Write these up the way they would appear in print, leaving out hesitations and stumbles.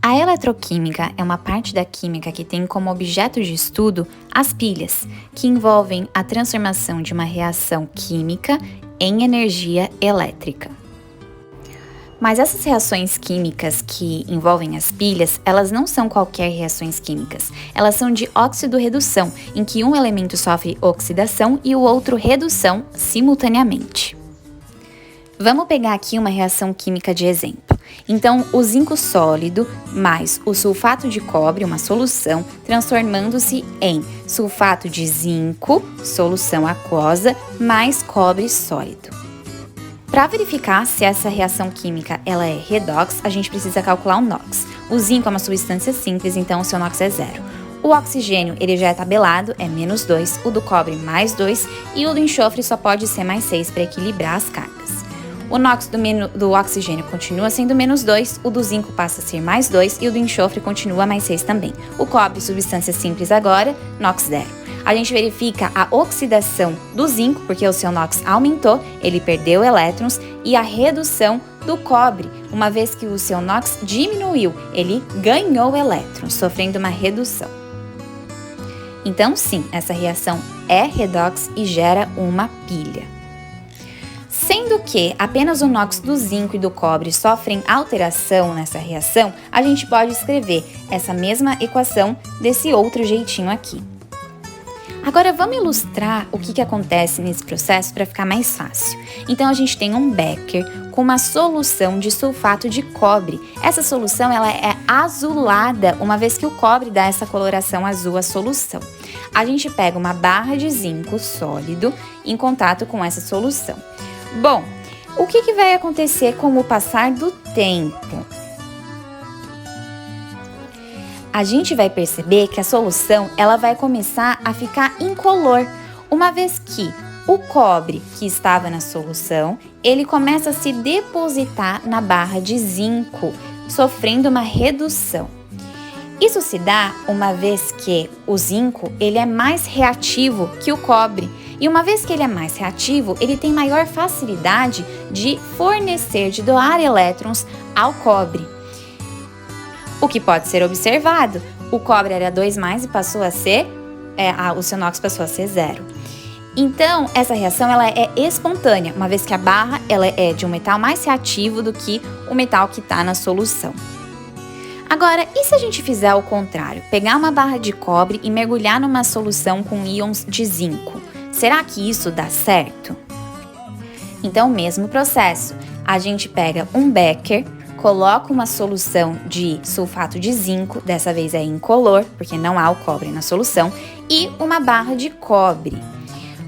A eletroquímica é uma parte da química que tem como objeto de estudo as pilhas, que envolvem a transformação de uma reação química em energia elétrica. Mas essas reações químicas que envolvem as pilhas, elas não são qualquer reações químicas. Elas são de óxido-redução, em que um elemento sofre oxidação e o outro redução simultaneamente. Vamos pegar aqui uma reação química de exemplo. Então, o zinco sólido mais o sulfato de cobre, uma solução, transformando-se em sulfato de zinco, solução aquosa, mais cobre sólido. Para verificar se essa reação química ela é redox, a gente precisa calcular o NOx. O zinco é uma substância simples, então o seu NOx é 0. O oxigênio ele já é tabelado, é -2, o do cobre +2 e o do enxofre só pode ser +6 para equilibrar as cargas. O NOx do oxigênio continua sendo -2, o do zinco passa a ser +2 e o do enxofre continua +6 também. O cobre, substância simples agora, NOx 0. A gente verifica a oxidação do zinco, porque o seu NOx aumentou, ele perdeu elétrons, e a redução do cobre, uma vez que o seu NOx diminuiu, ele ganhou elétrons, sofrendo uma redução. Então, sim, essa reação é redox e gera uma pilha. Sendo que apenas o NOx do zinco e do cobre sofrem alteração nessa reação, a gente pode escrever essa mesma equação desse outro jeitinho aqui. Agora vamos ilustrar o que acontece nesse processo para ficar mais fácil. Então a gente tem um becker com uma solução de sulfato de cobre. Essa solução ela é azulada, uma vez que o cobre dá essa coloração azul à solução. A gente pega uma barra de zinco sólido em contato com essa solução. Bom, o que vai acontecer com o passar do tempo? A gente vai perceber que a solução ela vai começar a ficar incolor, uma vez que o cobre que estava na solução, ele começa a se depositar na barra de zinco, sofrendo uma redução. Isso se dá uma vez que o zinco ele é mais reativo que o cobre. E uma vez que ele é mais reativo, ele tem maior facilidade de fornecer, de doar elétrons ao cobre. O que pode ser observado, o cobre era 2+, e passou a ser, o seu NOx passou a ser 0. Então, essa reação ela é espontânea, uma vez que a barra ela é de um metal mais reativo do que o metal que está na solução. Agora, e se a gente fizer o contrário? Pegar uma barra de cobre e mergulhar numa solução com íons de zinco? Será que isso dá certo? Então, o mesmo processo. A gente pega um becker, coloca uma solução de sulfato de zinco, dessa vez é incolor, porque não há o cobre na solução, e uma barra de cobre.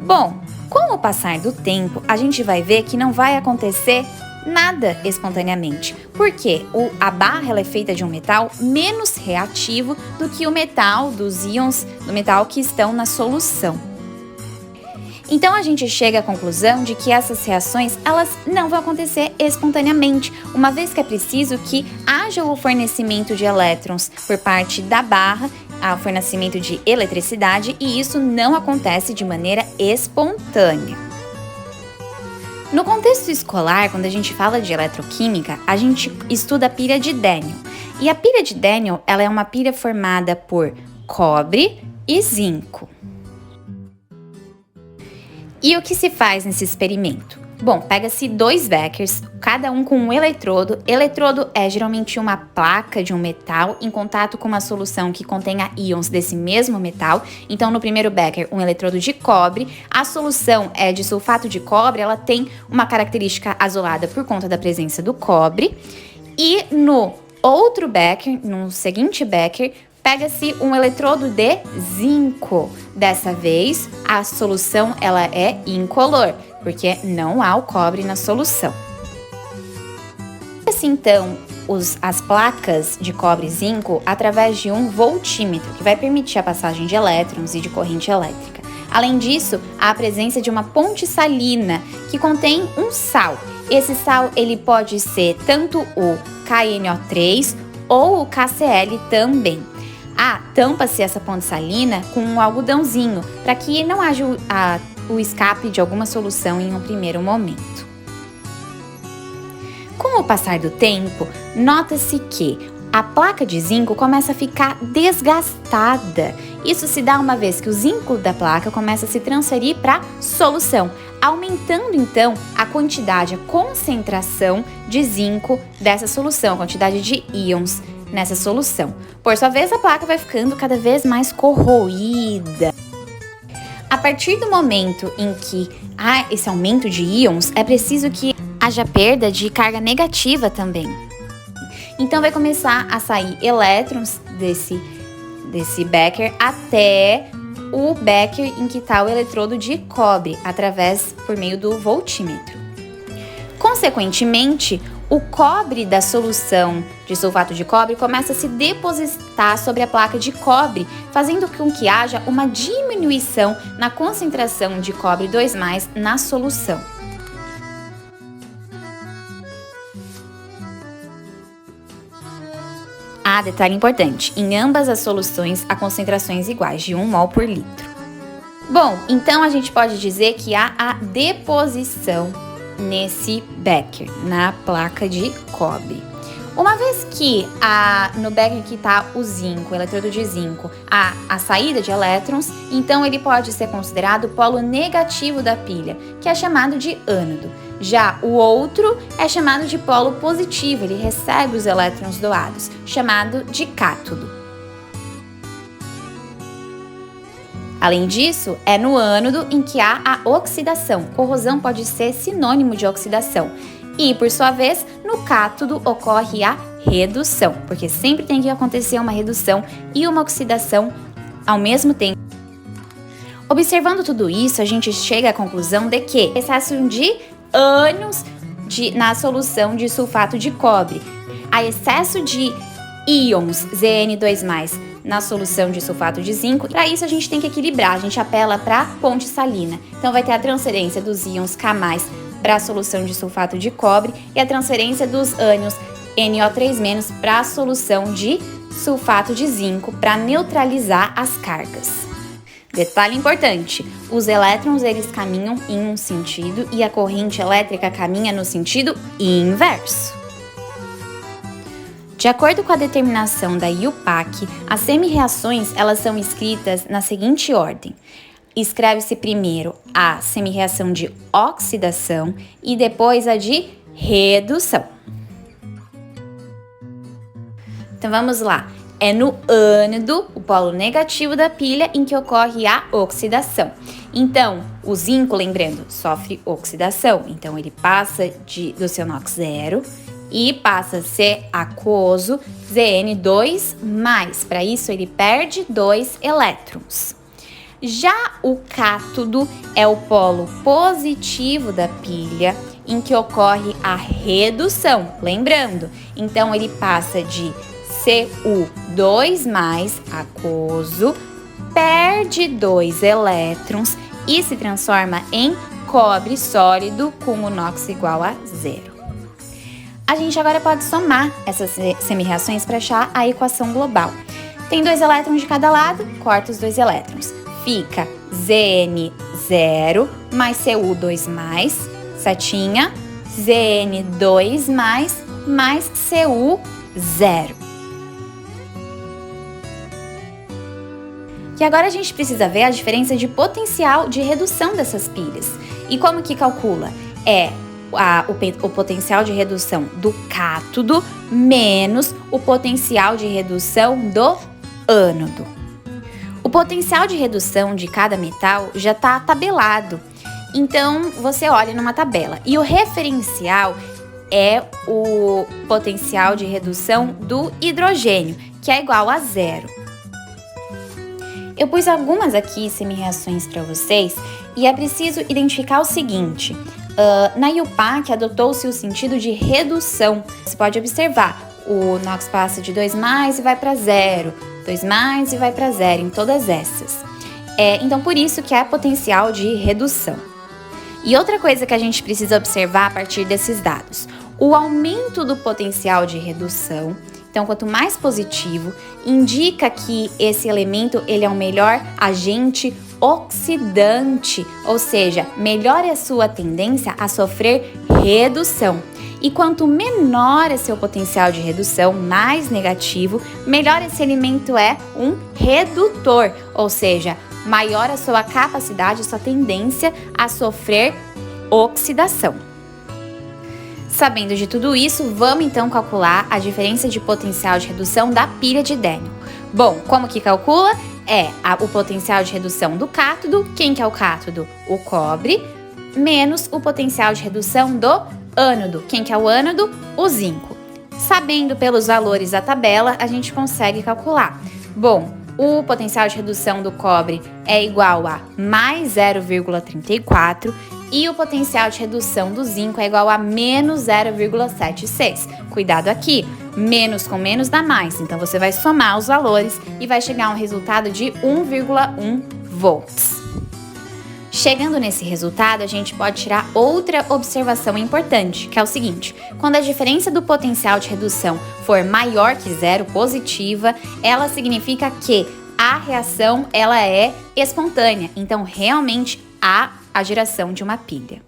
Bom, com o passar do tempo, a gente vai ver que não vai acontecer nada espontaneamente, porque a barra ela é feita de um metal menos reativo do que o metal dos íons do metal que estão na solução. Então a gente chega à conclusão de que essas reações elas não vão acontecer espontaneamente, uma vez que é preciso que haja o fornecimento de elétrons por parte da barra, o fornecimento de eletricidade, e isso não acontece de maneira espontânea. No contexto escolar, quando a gente fala de eletroquímica, a gente estuda a pilha de Daniel. E a pilha de Daniel ela é uma pilha formada por cobre e zinco. E o que se faz nesse experimento? Bom, pega-se 2 beckers, cada um com um eletrodo. Eletrodo é geralmente uma placa de um metal em contato com uma solução que contenha íons desse mesmo metal. Então, no primeiro becker, um eletrodo de cobre. A solução é de sulfato de cobre, ela tem uma característica azulada por conta da presença do cobre. E no outro becker, no seguinte becker, pega-se um eletrodo de zinco. Dessa vez, a solução ela é incolor, porque não há o cobre na solução. Assim, então, as placas de cobre e zinco através de um voltímetro, que vai permitir a passagem de elétrons e de corrente elétrica. Além disso, há a presença de uma ponte salina, que contém um sal. Esse sal ele pode ser tanto o KNO3 ou o KCl também. Tampa-se essa ponte salina com um algodãozinho, para que não haja o escape de alguma solução em um primeiro momento. Com o passar do tempo, nota-se que a placa de zinco começa a ficar desgastada. Isso se dá uma vez que o zinco da placa começa a se transferir para a solução, aumentando então a quantidade, a concentração de zinco dessa solução, a quantidade de íons nessa solução. Por sua vez, a placa vai ficando cada vez mais corroída. A partir do momento em que há esse aumento de íons, é preciso que haja perda de carga negativa também. Então vai começar a sair elétrons desse becker até o becker em que está o eletrodo de cobre, por meio do voltímetro. Consequentemente, o cobre da solução de sulfato de cobre começa a se depositar sobre a placa de cobre, fazendo com que haja uma diminuição na concentração de cobre 2+ na solução. Detalhe importante, em ambas as soluções há concentrações iguais, de 1 mol por litro. Bom, então a gente pode dizer que há a deposição nesse becker, na placa de cobre. Uma vez que no becker que está o zinco, o eletrodo de zinco, há a saída de elétrons, então ele pode ser considerado o polo negativo da pilha, que é chamado de ânodo. Já o outro é chamado de polo positivo, ele recebe os elétrons doados, chamado de cátodo. Além disso, é no ânodo em que há a oxidação. Corrosão pode ser sinônimo de oxidação. E, por sua vez, no cátodo ocorre a redução, porque sempre tem que acontecer uma redução e uma oxidação ao mesmo tempo. Observando tudo isso, a gente chega à conclusão de que excesso de ânions na solução de sulfato de cobre, há excesso de íons Zn2+ na solução de sulfato de zinco. Para isso a gente tem que equilibrar, a gente apela para a ponte salina. Então vai ter a transferência dos íons K+ para a solução de sulfato de cobre e a transferência dos ânions NO3- para a solução de sulfato de zinco para neutralizar as cargas. Detalhe importante, os elétrons eles caminham em um sentido e a corrente elétrica caminha no sentido inverso. De acordo com a determinação da IUPAC, as semi-reações elas são escritas na seguinte ordem. Escreve-se primeiro a semi-reação de oxidação e depois a de redução. Então vamos lá. É no ânodo, o polo negativo da pilha, em que ocorre a oxidação. Então, o zinco, lembrando, sofre oxidação. Então, ele passa do seu NOx 0 e passa a ser aquoso Zn2+. Para isso, ele perde 2 elétrons. Já o cátodo é o polo positivo da pilha, em que ocorre a redução. Lembrando, então, ele passa de Cu2+ aquoso, perde 2 elétrons e se transforma em cobre sólido com o NOx igual a 0. A gente agora pode somar essas semi-reações para achar a equação global. Tem 2 elétrons de cada lado, corta os 2 elétrons. Fica Zn0 mais Cu2+, certinha? Zn2+ mais Cu0. E agora a gente precisa ver a diferença de potencial de redução dessas pilhas. E como que calcula? É o potencial de redução do cátodo menos o potencial de redução do ânodo. O potencial de redução de cada metal já está tabelado. Então, você olha numa tabela. E o referencial é o potencial de redução do hidrogênio, que é igual a 0. Eu pus algumas aqui semi-reações para vocês e é preciso identificar o seguinte. Na IUPAC adotou-se o sentido de redução. Você pode observar, o NOx passa de 2+ e vai para 0, 2+ e vai para 0 em todas essas. Então, por isso que é potencial de redução. E outra coisa que a gente precisa observar a partir desses dados, o aumento do potencial de redução. Então, quanto mais positivo, indica que esse elemento ele é um melhor agente oxidante, ou seja, melhora a sua tendência a sofrer redução. E quanto menor é seu potencial de redução, mais negativo, melhor esse elemento é um redutor, ou seja, maior a sua capacidade, a sua tendência a sofrer oxidação. Sabendo de tudo isso, vamos então calcular a diferença de potencial de redução da pilha de Daniell. Bom, como que calcula? O potencial de redução do cátodo, quem que é o cátodo? O cobre, menos o potencial de redução do ânodo, quem que é o ânodo? O zinco. Sabendo pelos valores da tabela, a gente consegue calcular. Bom, o potencial de redução do cobre é igual a mais 0,34 e o potencial de redução do zinco é igual a menos 0,76. Cuidado aqui, menos com menos dá mais, então você vai somar os valores e vai chegar a um resultado de 1,1 volts. Chegando nesse resultado, a gente pode tirar outra observação importante, que é o seguinte: quando a diferença do potencial de redução for maior que zero, positiva, ela significa que a reação ela é espontânea, então realmente há a geração de uma pilha.